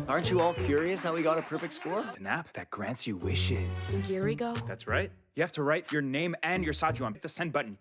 Aren't you all curious how we got a perfect score? An app that grants you wishes. Here we go. That's right. You have to write your name and your Sajuan. Hit the send button.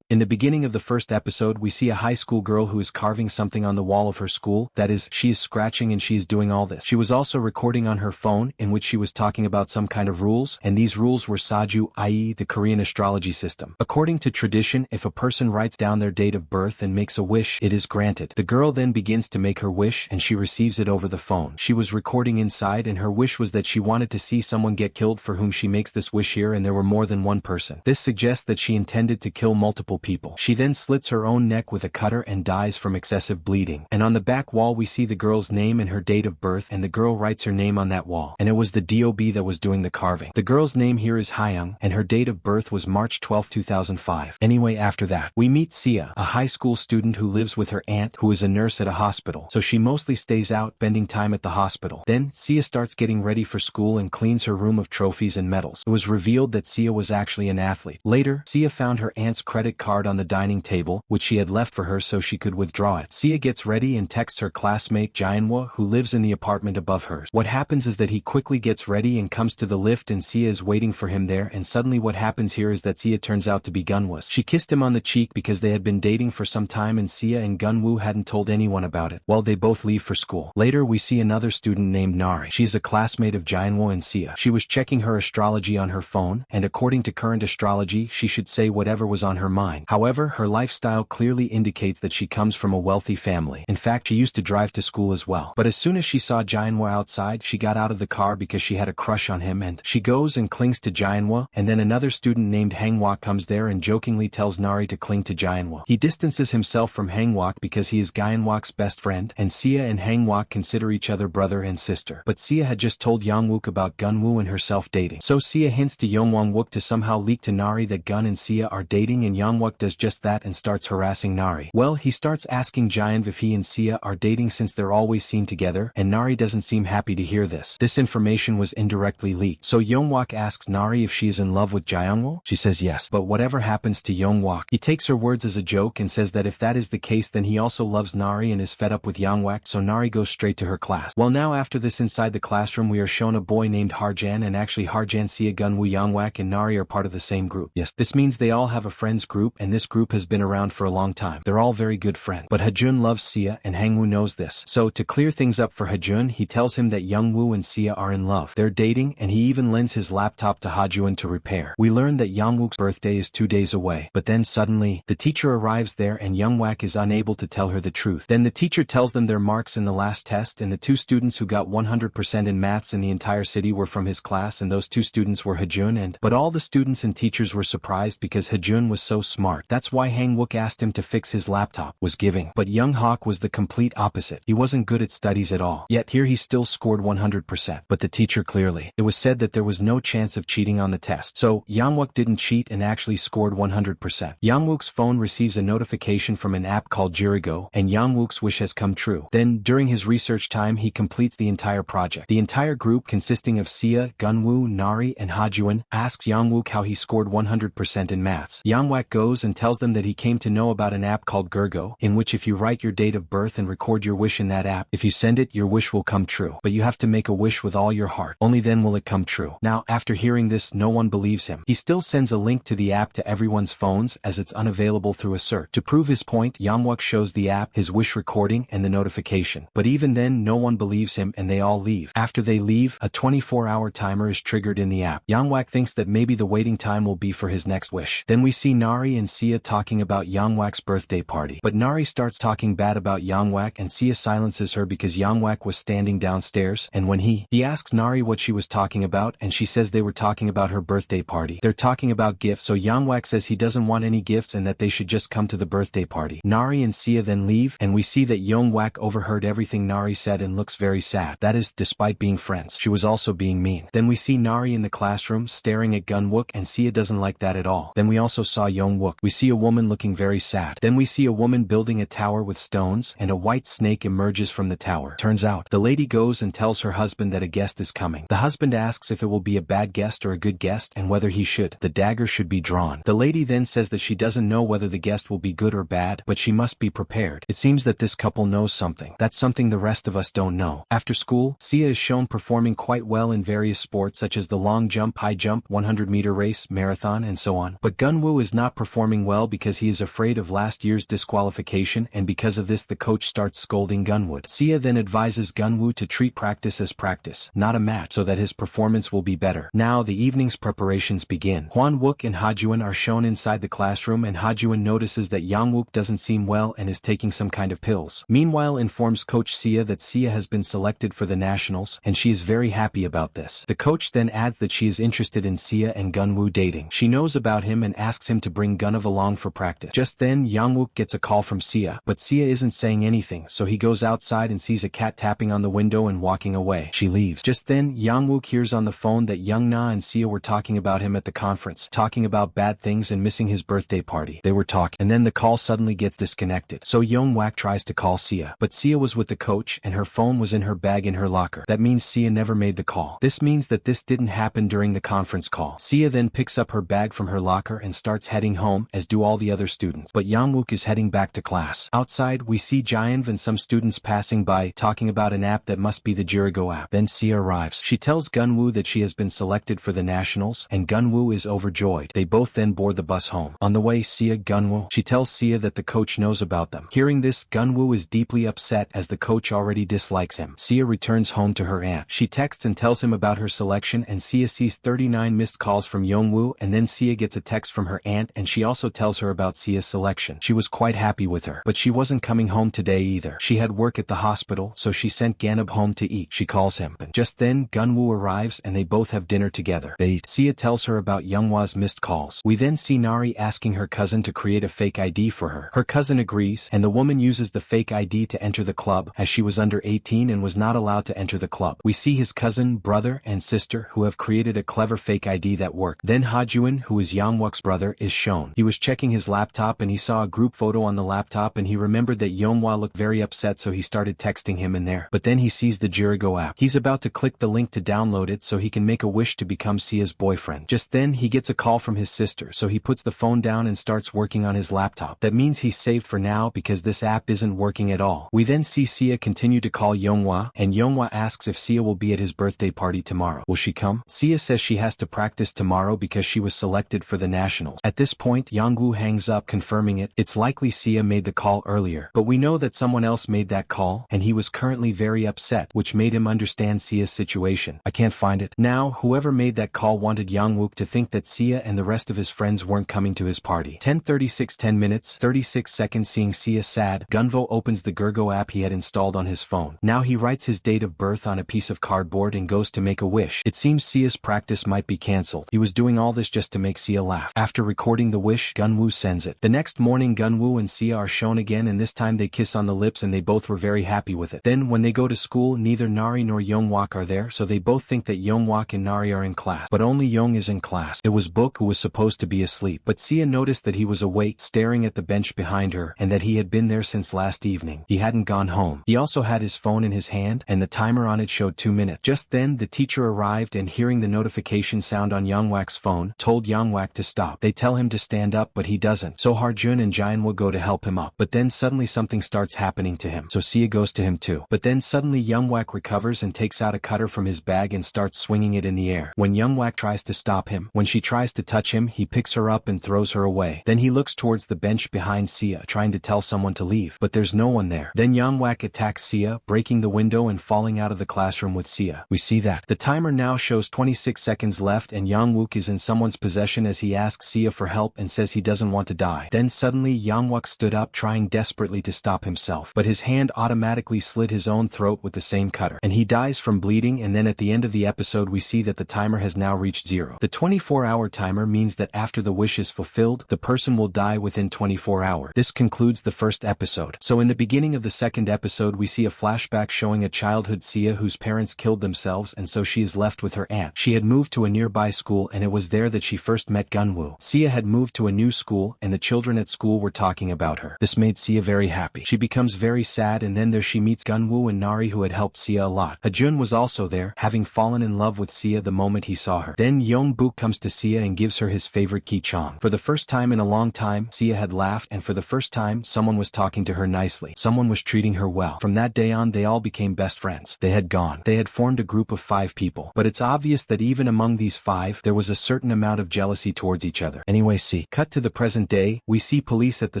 In the beginning of the first episode, we see a high school girl who is carving something on the wall of her school. That is, she is scratching and she is doing all this. She was also recording on her phone, in which she was talking about some kind of rules, and these rules were Saju, i.e. the Korean astrology system. According to tradition, if a person writes down their date of birth and makes a wish, it is granted. The girl then begins to make her wish and she receives it over the phone. She was recording inside and her wish was that she wanted to see someone get killed for whom she makes this wish here, and there were more than one person. This suggests that she intended to kill multiple people. She then slits her own neck with a cutter and dies from excessive bleeding. And on the back wall we see the girl's name and her date of birth, and the girl writes her name on that wall. And it was the DOB that was doing the carving. The girl's name here is Hyung, and her date of birth was March 12, 2005. Anyway, after that, we meet Sia, a high school student who lives with her aunt, who is a nurse at a hospital. So she mostly stays out, spending time at the hospital. Then, Sia starts getting ready for school and cleans her room of trophies and medals. It was revealed that Sia was actually an athlete. Later, Sia found her aunt's credit card on the dining table, which she had left for her so she could withdraw it. Sia gets ready and texts her classmate Jainwa, who lives in the apartment above hers. What happens is that he quickly gets ready and comes to the lift, and Sia is waiting for him there, and suddenly what happens here is that Sia turns out to be Gunwoo. She kissed him on the cheek because they had been dating for some time, and Sia and Gunwoo hadn't told anyone about it. While they both leave for school. Later we see another student named Nari. She is a classmate of Jainwa and Sia. She was checking her astrology on her phone, and according to current astrology she should say whatever was on her mind. However, her lifestyle clearly indicates that she comes from a wealthy family. In fact, she used to drive to school as well. But as soon as she saw Jainwa outside, she got out of the car because she had a crush on him, and she goes and clings to Jainwa, and then another student named Hangwok comes there and jokingly tells Nari to cling to Jainwa. He distances himself from Hangwok because he is Gyeonwok's best friend, and Sia and Hangwok consider each other brother and sister. But Sia had just told Yongwook about Gunwoo and herself dating. So Sia hints to Yongwonwook to somehow leak to Nari that Gun and Sia are dating, and Yongwook does just that and starts harassing Nari. Well, he starts asking Giant if he and Sia are dating since they're always seen together, and Nari doesn't seem happy to hear this. This information was indirectly leaked. So Yongwok asks Nari if she is in love with Jaeyoungwoo. She says yes. But whatever happens to Yongwok, he takes her words as a joke and says that if that is the case then he also loves Nari and is fed up with Yongwak, so Nari goes straight to her class. Well, now after this, inside the classroom we are shown a boy named Harjan, and actually Harjan, Sia, Gunwoo, Yongwak and Nari are part of the same group. Yes, this means they all have a friends group, and this group has been around for a long time. They're all very good friends. But Hajun loves Sia and Hangwoo knows this. So to clear things up for Hajun, he tells him that Youngwoo and Sia are in love. They're dating, and he even lends his laptop to Hajun to repair. We learn that Youngwook's birthday is 2 days away. But then suddenly, the teacher arrives there and Youngwak is unable to tell her the truth. Then the teacher tells them their marks in the last test, and the two students who got 100% in maths in the entire city were from his class, and those two students were Hajun and... But all the students and teachers were surprised because Hajun was so smart. That's why Hangwook asked him to fix his laptop, was giving. But Young Hawk was the complete opposite. He wasn't good at studies at all. Yet here he still scored 100%. But the teacher clearly. It was said that there was no chance of cheating on the test. So, Youngwook didn't cheat and actually scored 100%. Youngwook's phone receives a notification from an app called Jirigo, and Youngwook's wish has come true. Then, during his research time, he completes the entire project. The entire group, consisting of Sia, Gunwoo, Nari, and Hajuan, asks Youngwook how he scored 100% in maths. Youngwak goes and tells them that he came to know about an app called Gergo, in which if you write your date of birth and record your wish in that app, if you send it, your wish will come true. But you have to make a wish with all your heart. Only then will it come true. Now, after hearing this, no one believes him. He still sends a link to the app to everyone's phones as it's unavailable through a search. To prove his point, Youngwak shows the app, his wish recording, and the notification. But even then, no one believes him and they all leave. After they leave, a 24-hour timer is triggered in the app. Youngwak thinks that maybe the waiting time will be for his next wish. Then we see Nari and Sia talking about Yongwak's birthday party. But Nari starts talking bad about Yongwak and Sia silences her because Yongwak was standing downstairs, and when he asks Nari what she was talking about, and she says they were talking about her birthday party. They're talking about gifts, so Yongwak says he doesn't want any gifts and that they should just come to the birthday party. Nari and Sia then leave, and we see that Yongwak overheard everything Nari said and looks very sad. That is, despite being friends, she was also being mean. Then we see Nari in the classroom staring at Gunwook, and Sia doesn't like that at all. Then we also saw Yongwook. We see a woman looking very sad. Then we see a woman building a tower with stones, and a white snake emerges from the tower. Turns out, the lady goes and tells her husband that a guest is coming. The husband asks if it will be a bad guest or a good guest and whether the dagger should be drawn. The lady then says that she doesn't know whether the guest will be good or bad, but she must be prepared. It seems that this couple knows something. That's something the rest of us don't know. After school, Sia is shown performing quite well in various sports such as the long jump, high jump, 100-meter race, marathon, and so on. But Gunwoo is not performing well because he is afraid of last year's disqualification, and because of this the coach starts scolding Gunwood. Sia then advises Gunwoo to treat practice as practice, not a match, so that his performance will be better. Now the evening's preparations begin. Hwan-wook and Hajuan are shown inside the classroom, and Hajuan notices that Yongwook doesn't seem well and is taking some kind of pills. Meanwhile informs Coach Sia that Sia has been selected for the nationals, and she is very happy about this. The coach then adds that she is interested in Sia and Gunwoo dating. She knows about him and asks him to bring Gunwoo along for practice. Just then Yongwook gets a call from Sia, but Sia isn't saying anything, so he goes outside and sees a cat tapping on the window and walking away. She leaves. Just then Yongwook hears on the phone that Young-na and Sia were talking about him at the conference, talking about bad things and missing his birthday party. They were talking, and then the call suddenly gets disconnected. So Yongwak tries to call Sia, but Sia was with the coach and her phone was in her bag in her locker. That means Sia never made the call. This means that this didn't happen during the conference call. Sia then picks up her bag from her locker and starts heading home, as do all the other students. But Yongwook is heading back to class. Outside, we see Jianv and some students passing by, talking about an app that must be the Jirigo app. Then Sia arrives. She tells Gunwoo that she has been selected for the nationals, and Gunwoo is overjoyed. They both then board the bus home. On the way, Gunwoo. She tells Sia that the coach knows about them. Hearing this, Gunwoo is deeply upset as the coach already dislikes him. Sia returns home to her aunt. She texts and tells him about her selection, and Sia sees 39 missed calls from Yongwoo, and then Sia gets a text from her aunt and she also tells her about Sia's selection. She was quite happy with her, but she wasn't coming home today either. She had work at the hospital, so she sent Ganab home to eat. She calls him. Just then, Gunwoo arrives and they both have dinner together. They eat. Sia tells her about Younghwa's missed calls. We then see Nari asking her cousin to create a fake ID for her. Her cousin agrees, and the woman uses the fake ID to enter the club, as she was under 18 and was not allowed to enter the club. We see his cousin, brother, and sister who have created a clever fake ID that worked. Then Hajuan, who is Yongwak's brother, is shown. He was checking his laptop and he saw a group photo on the laptop and he remembered that Yonghwa looked very upset, so he started texting him in there. But then he sees the Jirigo app. He's about to click the link to download it so he can make a wish to become Sia's boyfriend. Just then he gets a call from his sister, so he puts the phone down and starts working on his laptop. That means he's saved for now because this app isn't working at all. We then see Sia continue to call Yonghwa, and Yonghwa asks if Sia will be at his birthday party tomorrow. Will she come? Sia says she has to practice tomorrow because she was selected for the nationals. At this point, Yongwoo hangs up, confirming it. It's likely Sia made the call earlier, but we know that someone else made that call, and he was currently very upset, which made him understand Sia's situation. I can't find it. Now, whoever made that call wanted Yongwook to think that Sia and the rest of his friends weren't coming to his party. 10:36 10 minutes, 36 seconds. Seeing Sia sad, Gunvo opens the Gergo app he had installed on his phone. Now he writes his date of birth on a piece of cardboard and goes to make a wish. It seems Sia's practice might be cancelled. He was doing all this just to make Sia laugh. After recording the wish, Gunwoo sends it. The next morning, Gunwoo and Sia are shown again, and this time they kiss on the lips and they both were very happy with it. Then when they go to school, neither Nari nor Yongwak are there, so they both think that Yongwak and Nari are in class. But only Yong is in class. It was Book who was supposed to be asleep. But Sia noticed that he was awake, staring at the bench behind her, and that he had been there since last evening. He hadn't gone home. He also had his phone in his hand, and the timer on it showed 2 minutes. Just then, the teacher arrived and hearing the notification sound on Yongwak's phone, told Yongwak to stop. They tell him to stand up, but he doesn't. So Harjun and Jain will go to help him up. But then suddenly something starts happening to him. So Sia goes to him too. But then suddenly Yongwak recovers and takes out a cutter from his bag and starts swinging it in the air. When Yongwak tries to stop him, when she tries to touch him, he picks her up and throws her away. Then he looks towards the bench behind Sia, trying to tell someone to leave, but there's no one there. Then Yongwak attacks Sia, breaking the window and falling out of the classroom with Sia. We see that. The timer now shows 26 seconds left and Yongwook is in someone's possession as he asks Sia for help, and and says he doesn't want to die. Then suddenly Yangwook stood up trying desperately to stop himself, but his hand automatically slit his own throat with the same cutter, and he dies from bleeding. And then at the end of the episode we see that the timer has now reached 0. The 24-hour timer means that after the wish is fulfilled, the person will die within 24 hours. This concludes the first episode. So in the beginning of the second episode we see a flashback showing a childhood Sia whose parents killed themselves, and so she is left with her aunt. She had moved to a nearby school, and it was there that she first met Gunwoo. Sia had moved to a new school, and the children at school were talking about her. This made Sia very happy. She becomes very sad, and then there she meets Gunwoo and Nari, who had helped Sia a lot. Hajun was also there, having fallen in love with Sia the moment he saw her. Then Yongbuk comes to Sia and gives her his favorite Kichong. For the first time in a long time, Sia had laughed, and for the first time someone was talking to her nicely. Someone was treating her well. From that day on they all became best friends. They had gone. They had formed a group of 5 people. But it's obvious that even among these 5 there was a certain amount of jealousy towards each other. Anyway, cut to the present day, we see police at the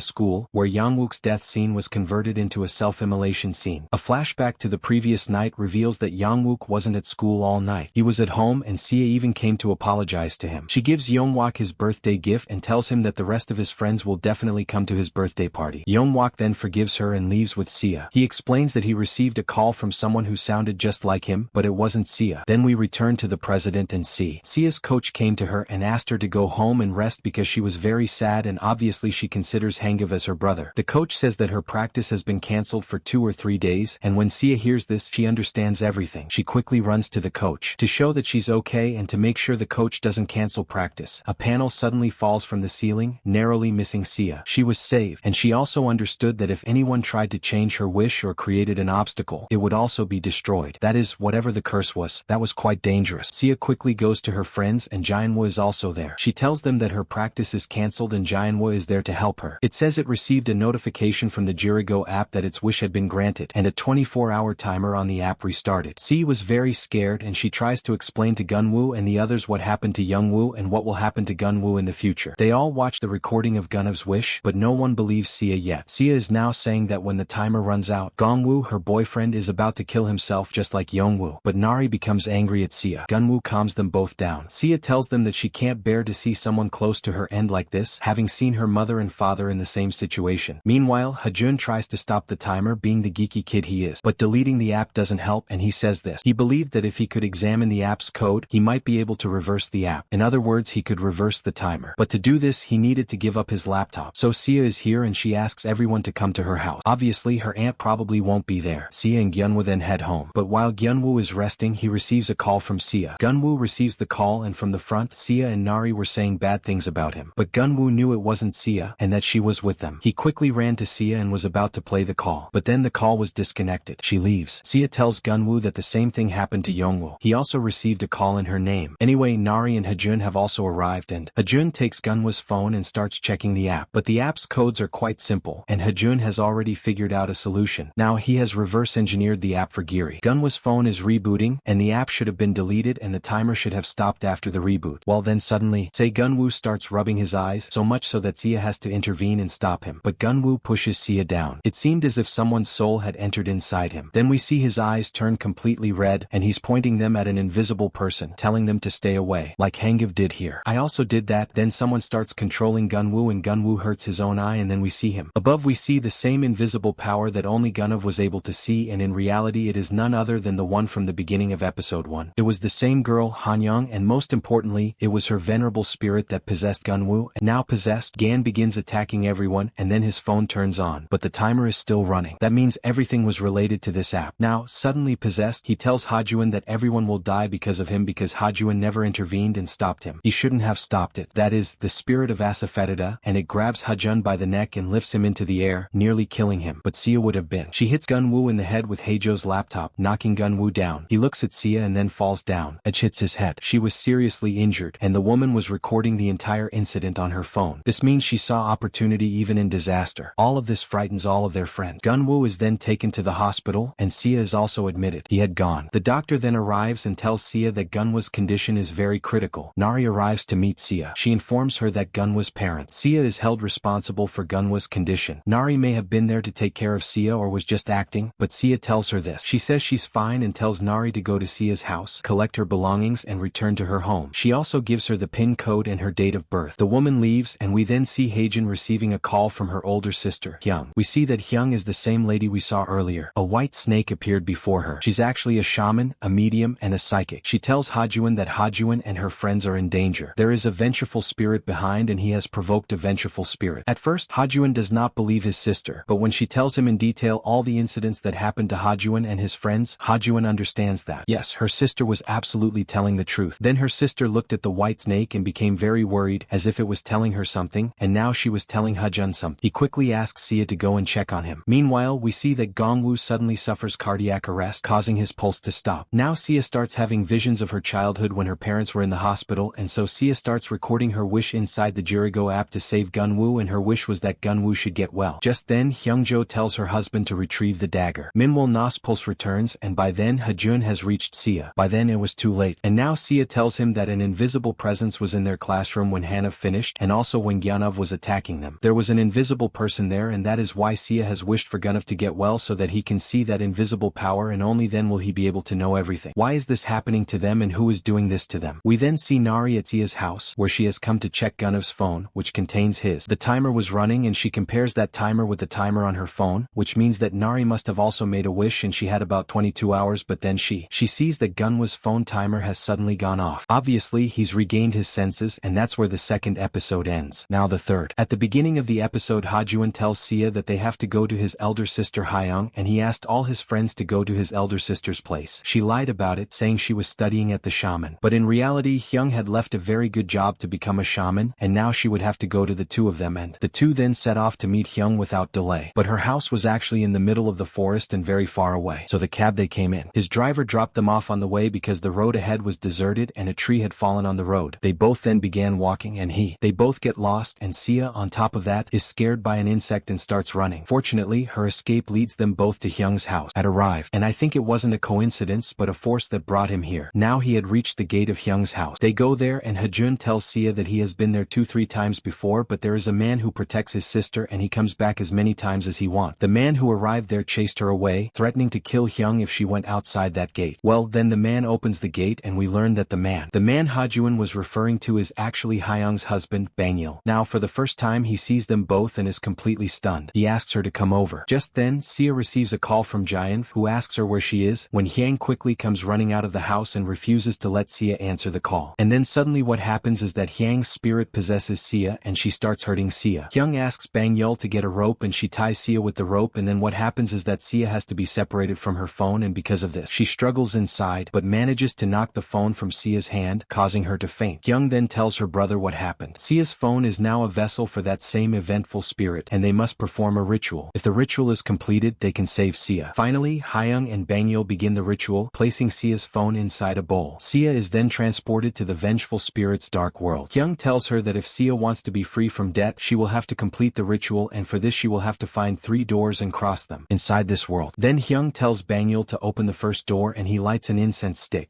school, where Yangwook's death scene was converted into a self-immolation scene. A flashback to the previous night reveals that Yangwook wasn't at school all night. He was at home, and Sia even came to apologize to him. She gives Yongwook his birthday gift and tells him that the rest of his friends will definitely come to his birthday party. Yongwook then forgives her and leaves with Sia. He explains that he received a call from someone who sounded just like him, but it wasn't Sia. Then we return to the president and see Sia's coach came to her and asked her to go home and rest because she was very sad, and obviously she considers Hangov as her brother. The coach says that her practice has been cancelled for 2 or 3 days, and when Sia hears this she understands everything. She quickly runs to the coach to show that she's okay and to make sure the coach doesn't cancel practice. A panel suddenly falls from the ceiling, narrowly missing Sia. She was saved, and she also understood that if anyone tried to change her wish or created an obstacle, it would also be destroyed. That is, whatever the curse was, that was quite dangerous. Sia quickly goes to her friends, and Jianhua is also there. She tells them that her practice is cancelled and Jianhua is there to help her. It says it received a notification from the Jirigo app that its wish had been granted, and a 24-hour timer on the app restarted. Sia was very scared, and she tries to explain to Gunwoo and the others what happened to Youngwoo and what will happen to Gunwoo in the future. They all watch the recording of Gunov's wish, but no one believes Sia yet. Sia is now saying that when the timer runs out, Gongwoo, her boyfriend, is about to kill himself just like Youngwoo. But Nari becomes angry at Sia. Gunwoo calms them both down. Sia tells them that she can't bear to see someone close to her end like this, having seen her mother and father in the same situation. Meanwhile, Hajun tries to stop the timer, being the geeky kid he is, but deleting the app doesn't help, and he says this. He believed that if he could examine the app's code, he might be able to reverse the app. In other words, he could reverse the timer. But to do this, he needed to give up his laptop. So Sia is here and she asks everyone to come to her house. Obviously, her aunt probably won't be there. Sia and Gyunwoo then head home. But while Gyunwoo is resting, he receives a call from Sia. Gunwoo receives the call, and from the front, Sia and Nari were saying bad things about him. But Gunwoo knew it wasn't Sia, and that she was with them. He quickly ran to Sia and was about to play the call. But then the call was disconnected. She leaves. Sia tells Gunwoo that the same thing happened to Youngwoo. He also received a call in her name. Anyway, Nari and Hajun have also arrived, and Hajun takes Gunwoo's phone and starts checking the app. But the app's codes are quite simple, and Hajun has already figured out a solution. Now he has reverse engineered the app for Giri. Gunwoo's phone is rebooting, and the app should have been deleted and the timer should have stopped after the reboot. Well, then suddenly, Gunwoo starts rubbing his eyes, so much so that Sia has to intervene and stop him. But Gunwoo pushes Sia down. It seemed as if someone's soul had entered inside him. Then we see his eyes turn completely red, and he's pointing them at an invisible person, telling them to stay away, like Hangov did here. I also did that. Then someone starts controlling Gunwoo, and Gunwoo hurts his own eye, and then we see him. Above we see the same invisible power that only Gunov was able to see, and in reality it is none other than the one from the beginning of episode 1. It was the same girl, Hanyang, and most importantly, it was her venerable spirit that possessed Gunwoo, and now possessed, Gan begins attacking everyone, and then his phone turns on, but the timer is still running. That means everything was related to this app. Now, suddenly possessed, he tells Hajuan that everyone will die because of him because Hajuan never intervened and stopped him. He shouldn't have stopped it. That is, the spirit of Asafetida, and it grabs Hajun by the neck and lifts him into the air, nearly killing him. But Sia would have been. She hits Gunwoo in the head with Heijo's laptop, knocking Gunwoo down. He looks at Sia and then falls down. Edge hits his head. She was seriously injured, and the woman was recording the entire incident on her phone. This means she saw opportunity even in disaster. All of this frightens all of their friends. Gunwoo is then taken to the hospital, and Sia is also admitted. He had gone. The doctor then arrives and tells Sia that Gunwoo's condition is very critical. Nari arrives to meet Sia. She informs her that Gunwoo's parents. Sia is held responsible for Gunwoo's condition. Nari may have been there to take care of Sia or was just acting, but Sia tells her this. She says she's fine and tells Nari to go to Sia's house, collect her belongings and return to her home. She also gives her the PIN code and her date of birth. The woman woman leaves and we then see Haejin receiving a call from her older sister, Hyung. We see that Hyung is the same lady we saw earlier. A white snake appeared before her. She's actually a shaman, a medium, and a psychic. She tells Hajuan that Hajuan and her friends are in danger. There is a vengeful spirit behind and he has provoked a vengeful spirit. At first, Hajuan does not believe his sister, but when she tells him in detail all the incidents that happened to Hajuan and his friends, Hajuan understands that, yes, her sister was absolutely telling the truth. Then her sister looked at the white snake and became very worried, as if it was telling her something, and now she was telling Hajun something. He quickly asks Sia to go and check on him. Meanwhile, we see that Gongwoo suddenly suffers cardiac arrest, causing his pulse to stop. Now Sia starts having visions of her childhood when her parents were in the hospital, and so Sia starts recording her wish inside the Jirigo app to save Gunwoo, and her wish was that Gunwoo should get well. Just then, Hyungjo tells her husband to retrieve the dagger. Minwoo Na's pulse returns, and by then Hajun has reached Sia. By then it was too late, and now Sia tells him that an invisible presence was in their classroom when Hana finished, and also when Gyanov was attacking them. There was an invisible person there, and that is why Sia has wished for Gunov to get well, so that he can see that invisible power, and only then will he be able to know everything. Why is this happening to them, and who is doing this to them? We then see Nari at Sia's house, where she has come to check Gunov's phone, which contains his. The timer was running, and she compares that timer with the timer on her phone, which means that Nari must have also made a wish, and she had about 22 hours, but then she sees that Gunwa's phone timer has suddenly gone off. Obviously, he's regained his senses, and that's where the second episode ends. Now the third. At the beginning of the episode, Hajuan tells Sia that they have to go to his elder sister Hyung, and he asked all his friends to go to his elder sister's place. She lied about it, saying she was studying at the shaman. But in reality, Hyung had left a very good job to become a shaman, and now she would have to go to the two of them, and the two then set off to meet Hyung without delay. But her house was actually in the middle of the forest and very far away, so the cab they came in. His driver dropped them off on the way because the road ahead was deserted and a tree had fallen on the road. They both then began walking, and they both get lost, and Sia, on top of that, is scared by an insect and starts running. Fortunately, her escape leads them both to Hyung's house. Had arrived, and I think it wasn't a coincidence but a force that brought him here. Now he had reached the gate of Hyung's house. They go there, and Hajun tells Sia that he has been there 2-3 times before, but there is a man who protects his sister and he comes back as many times as he wants. The man who arrived there chased her away, threatening to kill Hyung if she went outside that gate. Well, then the man opens the gate and we learn that the man Hajuan was referring to is actually Hyung's husband, Bangil. Now for the first time he sees them both and is completely stunned. He asks her to come over. Just then, Sia receives a call from Jayan, who asks her where she is, when Hyang quickly comes running out of the house and refuses to let Sia answer the call. And then suddenly what happens is that Hyang's spirit possesses Sia and she starts hurting Sia. Hyung asks Bangil to get a rope and she ties Sia with the rope, and then what happens is that Sia has to be separated from her phone, and because of this, she struggles inside but manages to knock the phone from Sia's hand, causing her to faint. Hyung then tells her brother what happened. Sia's phone is now a vessel for that same eventful spirit, and they must perform a ritual. If the ritual is completed, they can save Sia. Finally, Hyung and Bangil begin the ritual, placing Sia's phone inside a bowl. Sia is then transported to the vengeful spirit's dark world. Hyung tells her that if Sia wants to be free from debt, she will have to complete the ritual, and for this she will have to find 3 doors and cross them inside this world. Then Hyung tells Bangil to open the first door, and he lights an incense stick,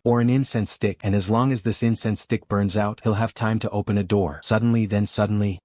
and as long as this incense stick burns out, he'll have time to open a door. Suddenly,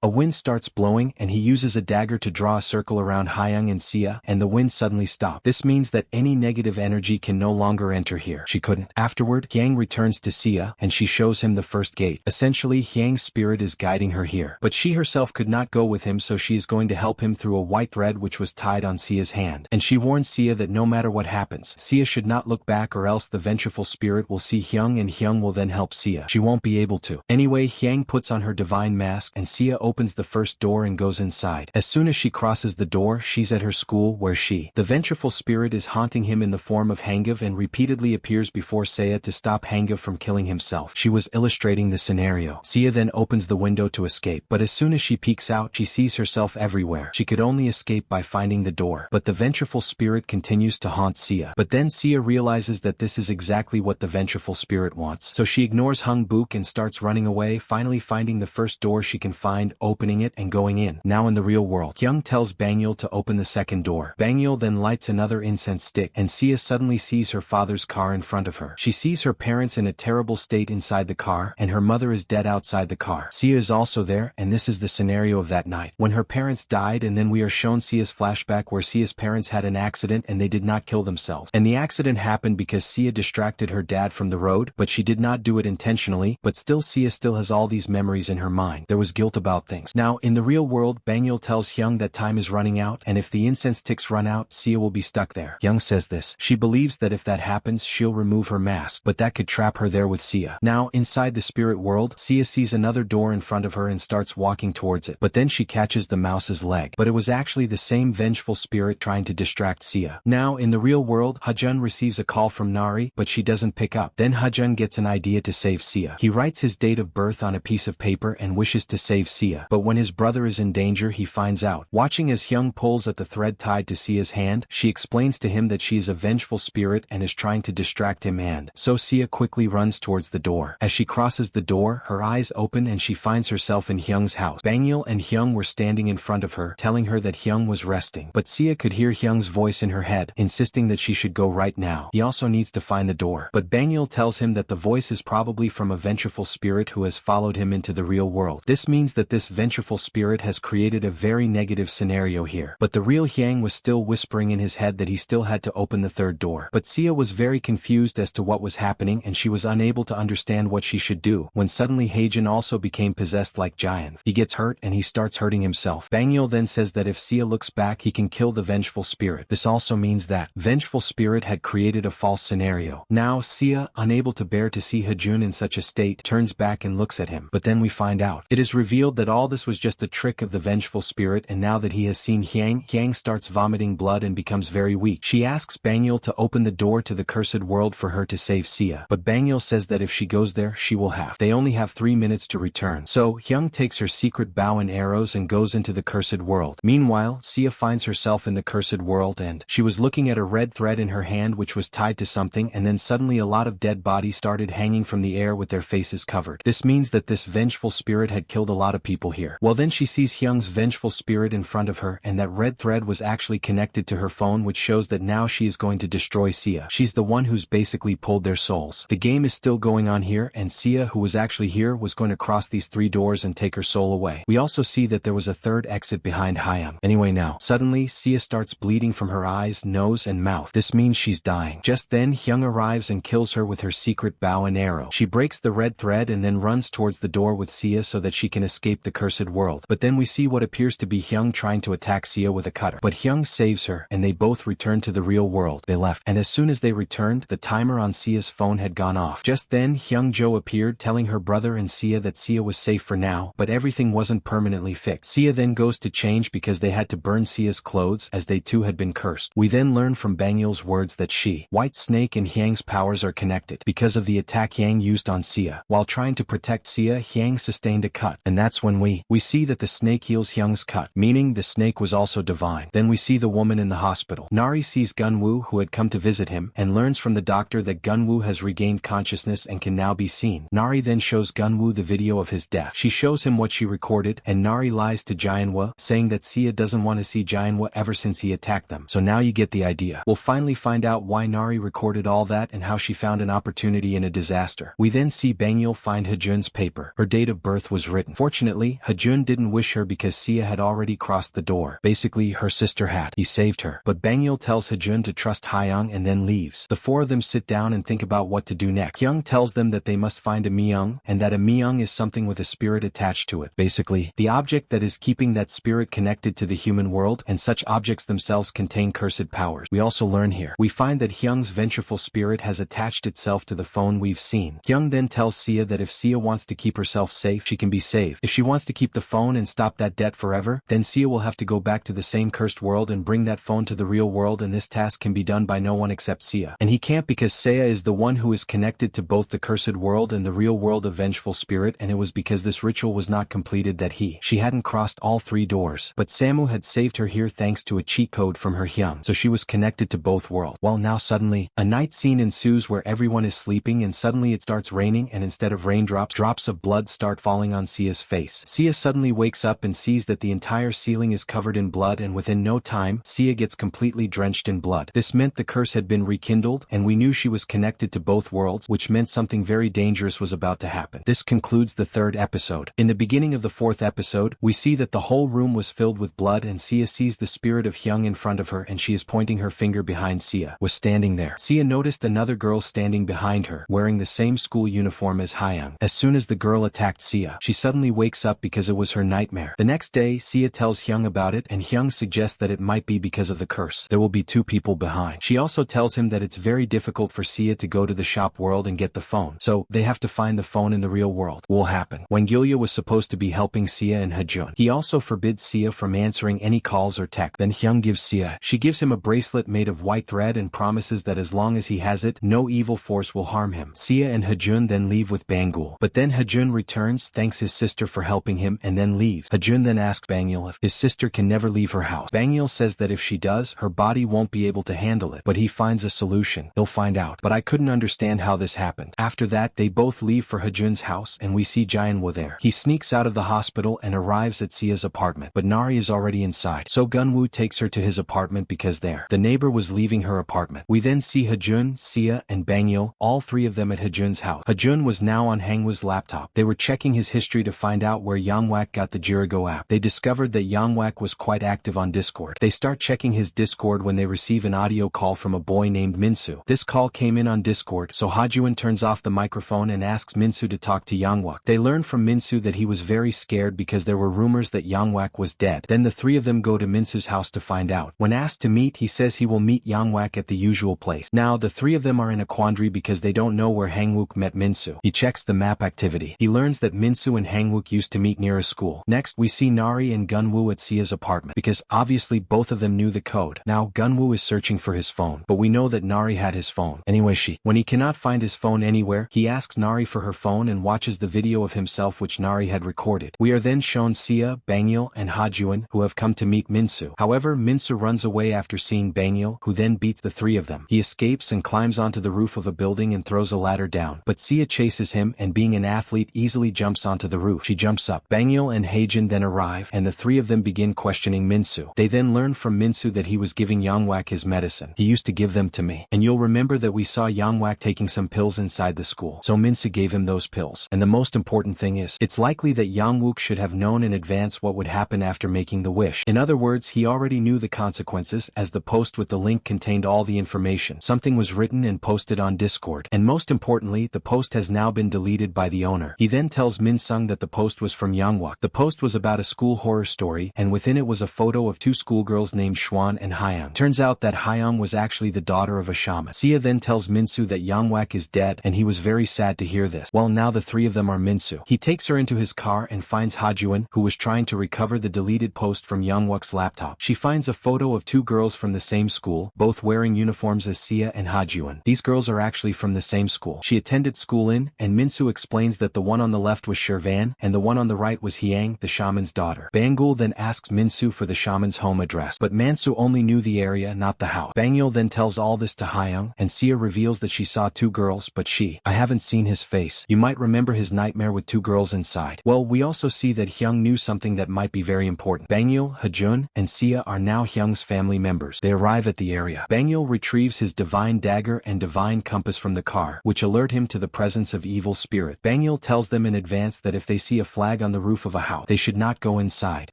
a wind starts blowing, and he uses a dagger to draw a circle around Hyung and Sia, and the wind suddenly stops. This means that any negative energy can no longer enter here. She couldn't. Afterward, Hyang returns to Sia, and she shows him the first gate. Essentially, Hyang's spirit is guiding her here, but she herself could not go with him, so she is going to help him through a white thread which was tied on Sia's hand. And she warns Sia that no matter what happens, Sia should not look back, or else the vengeful spirit will see Hyung, and Hyung will then help Sia. She won't be able to. Anyway, Hyang puts on her divine mask, and Sia opens the first door and goes inside. As soon as she crosses the door, she's at her school, where the vengeful spirit is haunting him in the form of Hangav, and repeatedly appears before Sia to stop Hangav from killing himself. She was illustrating the scenario. Sia then opens the window to escape, but as soon as she peeks out, she sees herself everywhere. She could only escape by finding the door, but the vengeful spirit continues to haunt Sia. But then Sia realizes that this is exactly what the vengeful spirit wants, so she ignores Hung Book and starts running away, finally finding the first door she can find, opening it and going in. Now in the real world, Hyung tells Bangil to open the second door. Bangil then lights another incense stick, and Sia suddenly sees her father's car in front of her. She sees her parents in a terrible state inside the car, and her mother is dead outside the car. Sia is also there, and this is the scenario of that night, when her parents died, and then we are shown Sia's flashback where Sia's parents had an accident and they did not kill themselves. And the accident happened because Sia distracted her dad from the road, but she did not do it intentionally, but still Sia still has all these memories in her her mind. There was guilt about things. Now, in the real world, Bangyeol tells Hyung that time is running out, and if the incense ticks run out, Sia will be stuck there. Hyung says this. She believes that if that happens, she'll remove her mask, but that could trap her there with Sia. Now, inside the spirit world, Sia sees another door in front of her and starts walking towards it, but then she catches the mouse's leg. But it was actually the same vengeful spirit trying to distract Sia. Now, in the real world, Hajun receives a call from Nari, but she doesn't pick up. Then Hajun gets an idea to save Sia. He writes his date of birth on a piece of paper and wishes to save Sia. But when his brother is in danger, he finds out. Watching as Hyung pulls at the thread tied to Sia's hand, she explains to him that she is a vengeful spirit and is trying to distract him, and so Sia quickly runs towards the door. As she crosses the door, her eyes open and she finds herself in Hyung's house. Bangyeol and Hyung were standing in front of her, telling her that Hyung was resting. But Sia could hear Hyung's voice in her head, insisting that she should go right now. He also needs to find the door. But Bangyeol tells him that the voice is probably from a vengeful spirit who has followed him into the real world. This means that this vengeful spirit has created a very negative scenario here. But the real Hyang was still whispering in his head that he still had to open the third door. But Sia was very confused as to what was happening, and she was unable to understand what she should do, when suddenly Haejin also became possessed like Jian. He gets hurt and he starts hurting himself. Bangyeol then says that if Sia looks back, he can kill the vengeful spirit. This also means that vengeful spirit had created a false scenario. Now Sia, unable to bear to see Hajun in such a state, turns back and looks at him. But then we find out. It is revealed that all this was just a trick of the vengeful spirit, and now that he has seen Hyang starts vomiting blood and becomes very weak. She asks Bangyeol to open the door to the cursed world for her to save Sia. But Bangyeol says that if she goes there, she will have. They only have 3 minutes to return. So Hyung takes her secret bow and arrows and goes into the cursed world. Meanwhile, Sia finds herself in the cursed world, and she was looking at a red thread in her hand which was tied to something, and then suddenly a lot of dead bodies started hanging from the air with their faces covered. This means that this vengeful spirit had killed a lot of people here. Well, then she sees Hyung's vengeful spirit in front of her, and that red thread was actually connected to her phone, which shows that now she is going to destroy Sia. She's the one who's basically pulled their souls. The game is still going on here, and Sia, who was actually here, was going to cross these 3 doors and take her soul away. We also see that there was a third exit behind Hyung. Anyway, now, suddenly, Sia starts bleeding from her eyes, nose, and mouth. This means she's dying. Just then, Hyung arrives and kills her with her secret bow and arrow. She breaks the red thread and then runs towards the door with Sia so that she can escape the cursed world. But then we see what appears to be Hyung trying to attack Sia with a cutter. But Hyung saves her, and they both return to the real world. They left, and as soon as they returned, the timer on Sia's phone had gone off. Just then, Hyung Jo appeared, telling her brother and Sia that Sia was safe for now, but everything wasn't permanently fixed. Sia then goes to change because they had to burn Sia's clothes, as they too had been cursed. We then learn from Bangyeol's words that White Snake and Hyang's powers are connected. Because of the attack Hyang used on Sia. While trying to protect Sia, Hyang sustained a cut, and that's when we see that the snake heals Hyung's cut, meaning the snake was also divine. Then we see the woman in the hospital. Nari sees Gunwoo, who had come to visit him, and learns from the doctor that Gunwoo has regained consciousness and can now be seen. Nari then shows Gunwoo the video of his death. She shows him what she recorded, and Nari lies to Jainwa, saying that Sia doesn't want to see Jainwa ever since he attacked them. So now you get the idea. We'll finally find out why Nari recorded all that and how she found an opportunity in a disaster. We then see Bangyeol find Hajun's paper. Her date of birth was written. Fortunately, Hajun didn't wish her because Sia had already crossed the door. Basically, her sister had. He saved her. But Bangyeol tells Hajun to trust Hyung and then leaves. The 4 of them sit down and think about what to do next. Hyung tells them that they must find a Myung, and that a Myung is something with a spirit attached to it. Basically, the object that is keeping that spirit connected to the human world, and such objects themselves contain cursed powers. We also learn here. We find that Hyung's vengeful spirit has attached itself to the phone we've seen. Hyung then tells Sia that if Sia wants to keep herself safe, she can be saved. If she wants to keep the phone and stop that debt forever, then Sia will have to go back to the same cursed world and bring that phone to the real world, and this task can be done by no one except Sia. And he can't because Sia is the one who is connected to both the cursed world and the real world of vengeful spirit, and it was because this ritual was not completed that she hadn't crossed all 3 doors. But Samu had saved her here thanks to a cheat code from her Hyung, so she was connected to both worlds. Well, now suddenly, a night scene ensues where everyone is sleeping, and suddenly it starts raining, and instead of raindrops, drops of blood start falling on Sia's face. Sia suddenly wakes up and sees that the entire ceiling is covered in blood, and within no time, Sia gets completely drenched in blood. This meant the curse had been rekindled, and we knew she was connected to both worlds, which meant something very dangerous was about to happen. This concludes the 3rd episode. In the beginning of the 4th episode, we see that the whole room was filled with blood, and Sia sees the spirit of Hyung in front of her, and she is pointing her finger behind Sia, was standing there. Sia noticed another girl standing behind her, wearing the same school uniform as Hyung. As soon as the girl attacked Sia, Sia. She suddenly wakes up because it was her nightmare. The next day, Sia tells Hyung about it and Hyung suggests that it might be because of the curse. There will be 2 people behind. She also tells him that it's very difficult for Sia to go to the shop world and get the phone, so they have to find the phone in the real world. Will happen. When Gilya was supposed to be helping Sia and Hajun, he also forbids Sia from answering any calls or text. Then Hyung gives Sia. She gives him a bracelet made of white thread and promises that as long as he has it, no evil force will harm him. Sia and Hajun then leave with Bangul. But then Hajun returns, thanks his sister for helping him, and then leaves. Hajun then asks Bangul if his sister can never leave her house. Bangul says that if she does, her body won't be able to handle it. But he finds a solution. He'll find out. But I couldn't understand how this happened. After that, they both leave for Hajun's house and we see Jaehyun there. He sneaks out of the hospital and arrives at Sia's apartment. But Nari is already inside. So Gunwoo takes her to his apartment because there, the neighbor was leaving her apartment. We then see Hajun, Sia, and Bangul, all 3 of them at Hajun's house. Hajun was now on Hangwoo's laptop. They were checking his history to find out where Yangwak got the Jirigo app. They discovered that Yangwak was quite active on Discord. They start checking his Discord when they receive an audio call from a boy named Minsu. This call came in on Discord, so Hajun turns off the microphone and asks Minsu to talk to Yangwak. They learn from Minsu that he was very scared because there were rumors that Yangwak was dead. Then the 3 of them go to Minsu's house to find out. When asked to meet, he says he will meet Yangwak at the usual place. Now the 3 of them are in a quandary because they don't know where Hangwook met Minsu. He checks the map activity. He learns that Minsu and Hangwook used to meet near a school. Next, we see Nari and Gunwoo at Sia's apartment because obviously both of them knew the code. Now Gunwoo is searching for his phone, but we know that Nari had his phone. Anyway, when he cannot find his phone anywhere, he asks Nari for her phone and watches the video of himself which Nari had recorded. We are then shown Sia, Bangul, and Hajun who have come to meet Minsu. However, Minsu runs away after seeing Bangul, who then beats the 3 of them. He escapes and climbs onto the roof of a building and throws a ladder down. But Sia chases him and being an athlete easily jumps onto the roof. She jumps up. Bangul and Hajun then arrive and the 3 of them begin questioning Minsu. They then learn from Minsu that he was giving Yangwak his medicine. He used to give them to me. And you'll remember that we saw Yangwak taking some pills inside the school. So Minsu gave him those pills. And the most important thing is, it's likely that Yangwook should have known in advance what would happen after making the wish. In other words, he already knew the consequences as the post with the link contained all the information. Something was written and posted on Discord. And most importantly, the post has now been deleted by the owner. He then tells Minsung that the post was from Yangwook. The post was about a school horror story and within it was a photo of 2 schoolgirls named Xuan and Hyung. Turns out that Hyung was actually the daughter of a shaman. Sia then tells Minsu that Yangwak is dead and he was very sad to hear this. Well, now the 3 of them are Minsu. He takes her into his car and finds Hajuan, who was trying to recover the deleted post from Yangwak's laptop. She finds a photo of 2 girls from the same school, both wearing uniforms as Sia and Hajuan. These girls are actually from the same school she attended school in, and Minsu explains that the one on the left was Shervan and the one on the right was Hyang, the shaman's daughter. Bangul then asks Minsu for the shaman's home address, but Mansu only knew the area, not the house. Bangul then tells all this to Hyung, and Sia reveals that she saw 2 girls, but I haven't seen his face. You might remember his nightmare with 2 girls inside. Well, we also see that Hyung knew something that might be very important. Bangul, Hajun, and Sia are now Hyung's family members. They arrive at the area. Bangul retrieves his divine dagger and divine compass from the car, which alert him to the presence of evil spirit. Bangul tells them in advance that if they see a flag on the roof of a house, they should not go inside.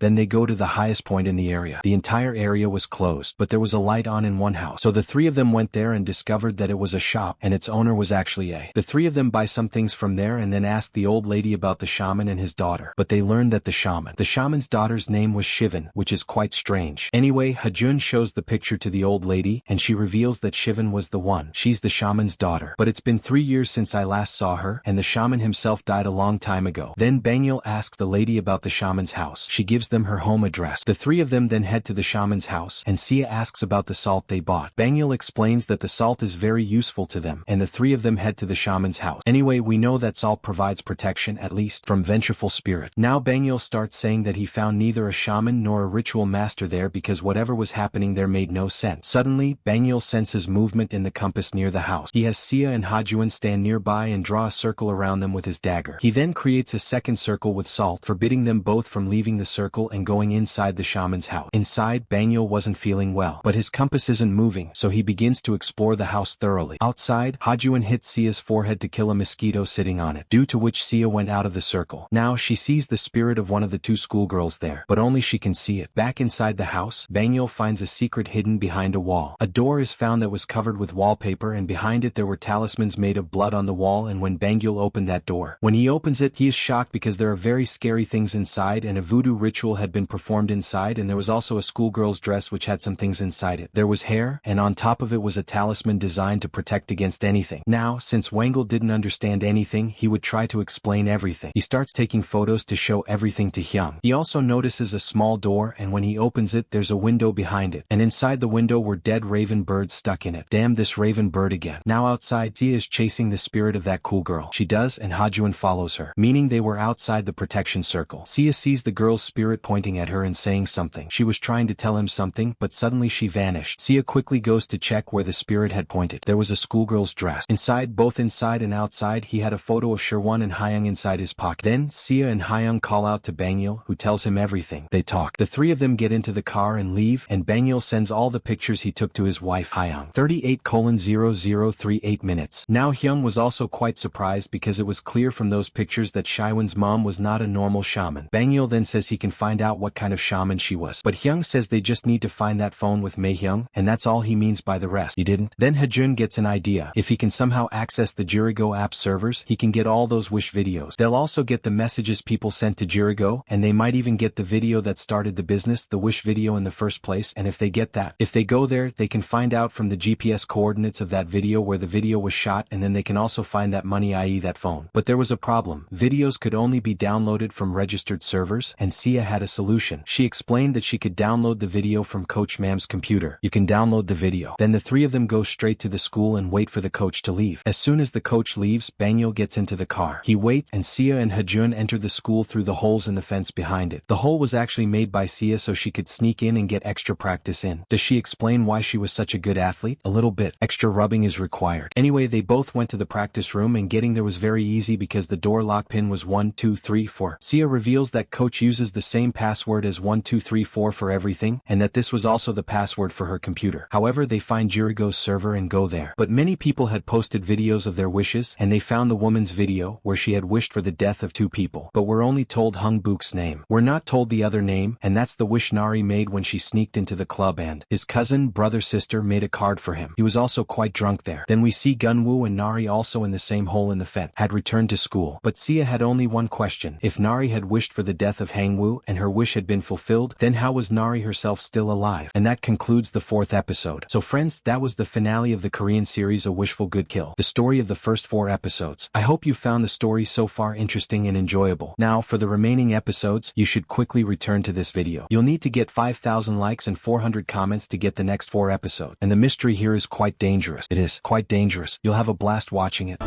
Then they go to the highest point in the area. The entire area was closed, but there was a light on in one house. So the 3 of them went there and discovered that it was a shop, and its owner was actually The 3 of them buy some things from there and then ask the old lady about the shaman and his daughter. But they learned that the shaman's daughter's name was Shivan, which is quite strange. Anyway, Hajun shows the picture to the old lady, and she reveals that Shivan was the one. She's the shaman's daughter. But it's been 3 years since I last saw her, and the shaman himself died a long time ago. Then Bangul asks the lady about the shaman's house. She gives them her home address. The 3 of them then head to the shaman's house, and Sia asks about the salt they bought. Bangul explains that the salt is very useful to them, and the 3 of them head to the shaman's house. Anyway, we know that salt provides protection, at least, from vengeful spirit. Now Bangul starts saying that he found neither a shaman nor a ritual master there because whatever was happening there made no sense. Suddenly, Bangul senses movement in the compass near the house. He has Sia and Hajuan stand nearby and draw a circle around them with his dagger. He then creates a second circle with salt, forbidding them both from leaving the circle and going inside the shaman's house. Inside, Bangul wasn't feeling well, but his compass isn't moving, so he begins to explore the house thoroughly. Outside, Hajuan hits Sia's forehead to kill a mosquito sitting on it, due to which Sia went out of the circle. Now she sees the spirit of one of the 2 schoolgirls there, but only she can see it. Back inside the house, Bangul finds a secret hidden behind a wall. A door is found that was covered with wallpaper and behind it there were talismans made of blood on the wall, and when Bangul opened that door, when he opens it. He is shocked because there are very scary things inside and a voodoo ritual had been performed inside, and there was also a schoolgirl's dress which had some things inside it. There was hair, and on top of it was a talisman designed to protect against anything. Now, since Wangel didn't understand anything, he would try to explain everything. He starts taking photos to show everything to Hyung. He also notices a small door, and when he opens it, there's a window behind it, and inside the window were dead raven birds stuck in it. Damn, this raven bird again. Now outside, Tia is chasing the spirit of that cool girl. She does, and Hajuan follows her, meaning they were outside the protection circle. Sia sees the girl's spirit pointing at her and saying something. She was trying to tell him something, but suddenly she vanished. Sia quickly goes to check where the spirit had pointed. There was a schoolgirl's dress. Inside, both inside and outside, he had a photo of Sherwon and Hyung inside his pocket. Then, Sia and Hyung call out to Bangil, who tells him everything. They talk. The three of them get into the car and leave, and Bangil sends all the pictures he took to his wife Hyung. 38:0038 minutes. Now Hyung was also quite surprised because it was clear from those pictures that Shaiwan's mom was not a normal shaman. Bangil then says he can find out what kind of shaman she was. But Hyung says they just need to find that phone with Mei Hyung, and that's all he means by the rest. You didn't? Then Hajun gets an idea. If he can somehow access the Jirigo app servers, he can get all those wish videos. They'll also get the messages people sent to Jirigo, and they might even get the video that started the business, the wish video in the first place, and if they get that, if they go there, they can find out from the GPS coordinates of that video where the video was shot, and then they can also find that money, i.e. that phone. But there was a problem. Videos could only be downloaded from registered servers, and Sia had a solution. She explained that she could download the video from Coach Mam's computer. You can download the video. Then the three of them go straight to the school and wait for the coach to leave. As soon as the coach leaves, Bangil gets into the car. He waits, and Sia and Hajun enter the school through the holes in the fence behind it. The hole was actually made by Sia so she could sneak in and get extra practice in. Does she explain why she was such a good athlete? A little bit. Extra rubbing is required. Anyway, they both went to the practice room, and getting there was very easy because the door lock pin was 1 2 3 4. Sia reveals that coach uses the same password as 1 2 3 4 for everything, and that this was also the password for her computer. However, they find Jirigo's server and go there. But many people had posted videos of their wishes, and they found the woman's video where she had wished for the death of 2 people. But we're only told Hung Buk's name. We're not told the other name, and that's the wish Nari made when she sneaked into the club, and his cousin, brother, sister made a card for him. He was also quite drunk there. Then we see Gunwoo and Nari also in the same hole in the fence, had returned to school. But Sia had only one question. If Nari had wished for the death of Hangwoo and her wish had been fulfilled, then how was Nari herself still alive? And that concludes the 4th episode. So friends, that was the finale of the Korean series A Wishful Good Kill, the story of the first 4 episodes. I hope you found the story so far interesting and enjoyable. Now, for the remaining episodes, you should quickly return to this video. You'll need to get 5,000 likes and 400 comments to get the next 4 episodes. And the mystery here is quite dangerous. It is quite dangerous. You'll have a blast watching it.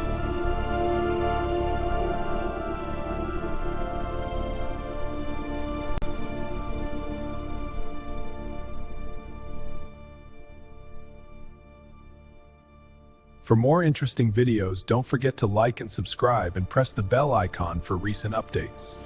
For more interesting videos, don't forget to like and subscribe and press the bell icon for recent updates.